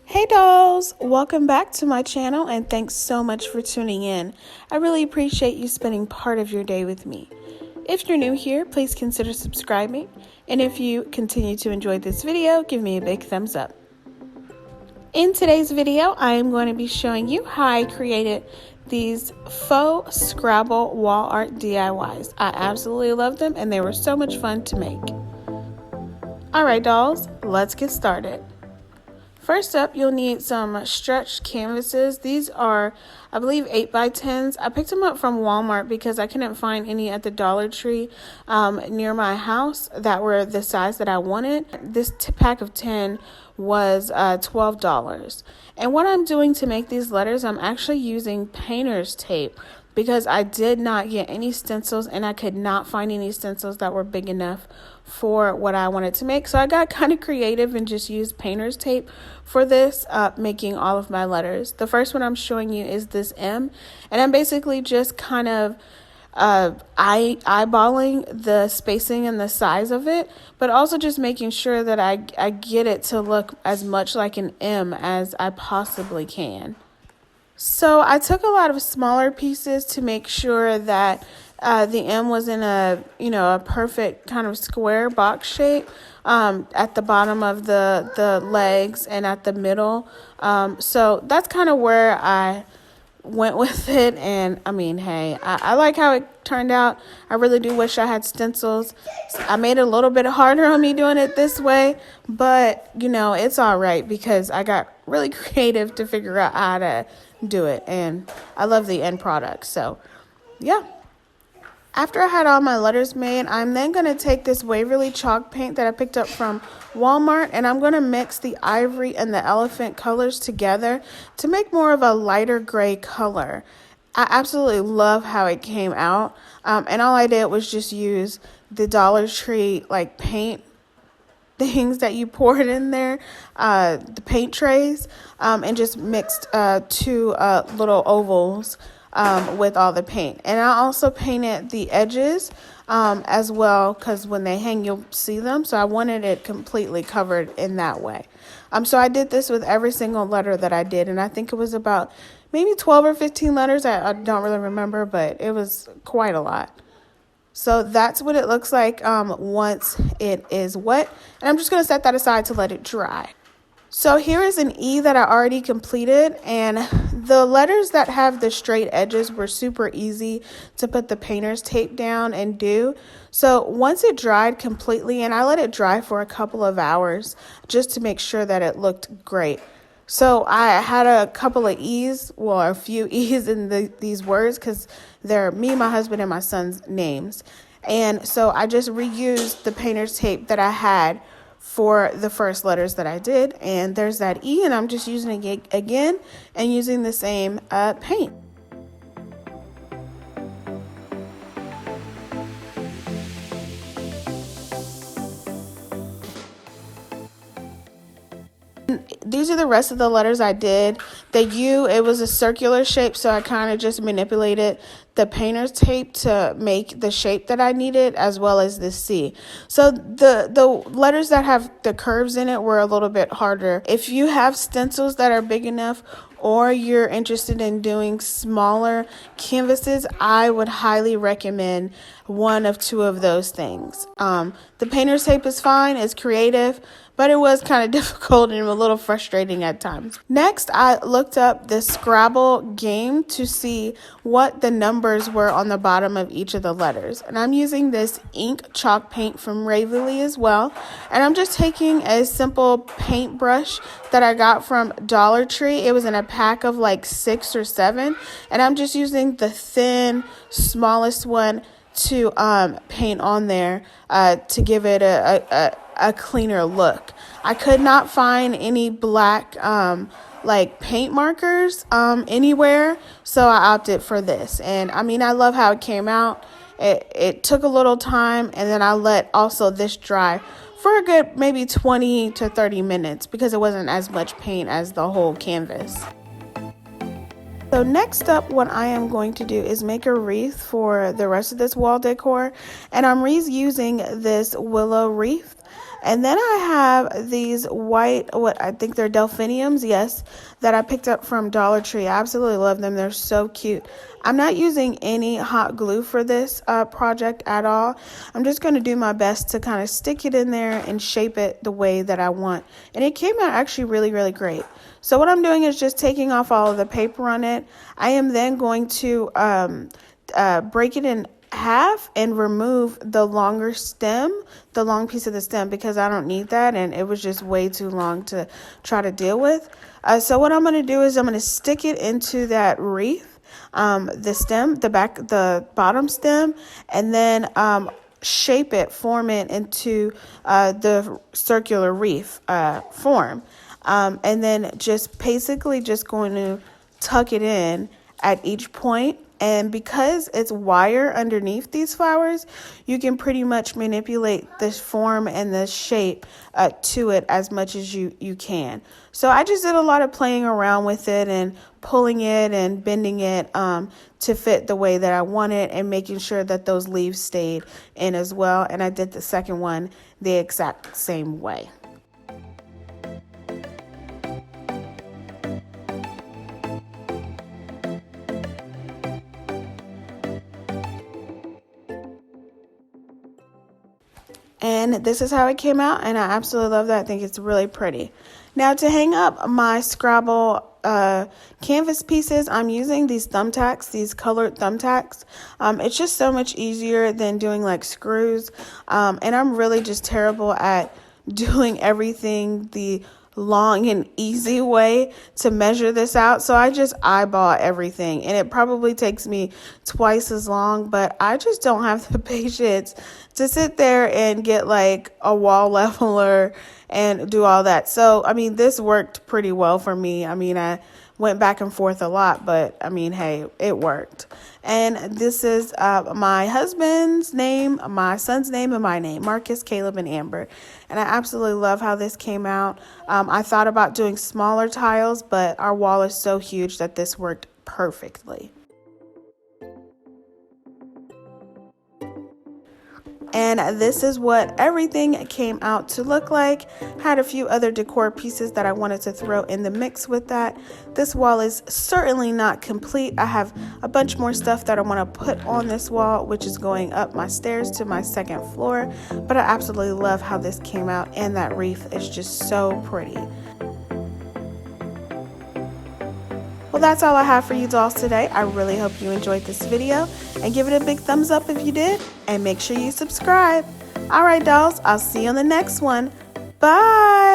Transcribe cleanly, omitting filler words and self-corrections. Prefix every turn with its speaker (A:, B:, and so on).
A: Hey dolls, welcome back to my channel and thanks so much for tuning in. I really appreciate you spending part of your day with me. If you're new here, please consider subscribing, and if you continue to enjoy this video, give me a big thumbs up. In today's video, I am going to be showing you how I created these faux Scrabble wall art DIYs. I absolutely love them and they were so much fun to make. Alright dolls, let's get started. First up, you'll need some stretched canvases. These are, I believe, 8x10s. I picked them up from Walmart because I couldn't find any at the Dollar Tree near my house that were the size that I wanted. This pack of 10 was $12. And what I'm doing to make these letters, I'm actually using painter's tape because I did not get any stencils and I could not find any stencils that were big enough for what I wanted to make. So I got kind of creative and just used painter's tape for this, making all of my letters. The first one I'm showing you is this M, and I'm basically just kind of eyeballing the spacing and the size of it, but also just making sure that I get it to look as much like an M as I possibly can. So I took a lot of smaller pieces to make sure that the M was in a perfect kind of square box shape at the bottom of the legs and at the middle. So that's kind of where I went with it. And I mean, hey, I like how it turned out. I really do wish I had stencils. I made it a little bit harder on me doing it this way, but it's all right because I got really creative to figure out how to do it, and I love the end product. So yeah, after I had all my letters made, I'm then going to take this Waverly chalk paint that I picked up from Walmart, and I'm going to mix the ivory and the elephant colors together to make more of a lighter gray color. I absolutely love how it came out, and all I did was just use the Dollar Tree paint things that you poured in there, the paint trays, and just mixed two little ovals with all the paint. And I also painted the edges as well, because when they hang you'll see them, so I wanted it completely covered in that way. So I did this with every single letter that I did, and I think it was about maybe 12 or 15 letters. I don't really remember, but it was quite a lot. So that's what it looks like once it is wet. And I'm just going to set that aside to let it dry. So here is an E that I already completed. And the letters that have the straight edges were super easy to put the painter's tape down and do. So once it dried completely, and I let it dry for a couple of hours just to make sure that it looked great. So I had a couple of E's, well, a few E's in these words because they're me, my husband, and my son's names. And so I just reused the painter's tape that I had for the first letters that I did. And there's that E, and I'm just using it again and using the same paint. These are the rest of the letters I did. The U, it was a circular shape, so I kind of just manipulated the painter's tape to make the shape that I needed, as well as the C. So the letters that have the curves in it were a little bit harder. If you have stencils that are big enough, or you're interested in doing smaller canvases, I would highly recommend one of two of those things. The painter's tape is fine, it's creative, but it was kind of difficult and a little frustrating at times. Next, I looked up the Scrabble game to see what the numbers were on the bottom of each of the letters. And I'm using this ink chalk paint from Waverly as well. And I'm just taking a simple paintbrush that I got from Dollar Tree. It was in a pack of like 6 or 7. And I'm just using the thin, smallest one to paint on there to give it a cleaner look. I could not find any black paint markers anywhere, so I opted for this. And I mean, I love how it came out. It took a little time, and then I let also this dry for a good maybe 20 to 30 minutes because it wasn't as much paint as the whole canvas. So next up, what I am going to do is make a wreath for the rest of this wall decor, and I'm reusing this willow wreath. And then I have these white, what I think they're delphiniums, yes, that I picked up from Dollar Tree. I absolutely love them. They're so cute. I'm not using any hot glue for this project at all. I'm just going to do my best to kind of stick it in there and shape it the way that I want. And it came out actually really, really great. So what I'm doing is just taking off all of the paper on it. I am then going to break it in half and remove the longer stem, the long piece of the stem, because I don't need that and it was just way too long to try to deal with. So what I'm going to do is I'm going to stick it into that wreath, the stem, the bottom stem, and then shape it, form it into the circular wreath form. And then just basically just going to tuck it in at each point. And because it's wire underneath these flowers, you can pretty much manipulate this form and the shape to it as much as you can. So I just did a lot of playing around with it and pulling it and bending it to fit the way that I want it and making sure that those leaves stayed in as well. And I did the second one the exact same way. And this is how it came out, and I absolutely love that. I think it's really pretty. Now to hang up my Scrabble canvas pieces, I'm using these thumbtacks, these colored thumbtacks. It's just so much easier than doing like screws. And I'm really just terrible at doing everything the long and easy way to measure this out. So I just eyeball everything, and it probably takes me twice as long, but I just don't have the patience to sit there and get like a wall leveler and do all that. So, I mean, this worked pretty well for me. I mean, I went back and forth a lot, but I mean, hey, it worked. And this is my husband's name, my son's name, and my name, Marcus, Caleb, and Amber. And I absolutely love how this came out. I thought about doing smaller tiles, but our wall is so huge that this worked perfectly. And this is what everything came out to look like. Had a few other decor pieces that I wanted to throw in the mix with that. This wall is certainly not complete. I have a bunch more stuff that I want to put on this wall, which is going up my stairs to my second floor. But I absolutely love how this came out, and that wreath is just so pretty. Well, that's all I have for you dolls today. I really hope you enjoyed this video, and give it a big thumbs up if you did, and make sure you subscribe. All right, dolls, I'll see you on the next one. Bye.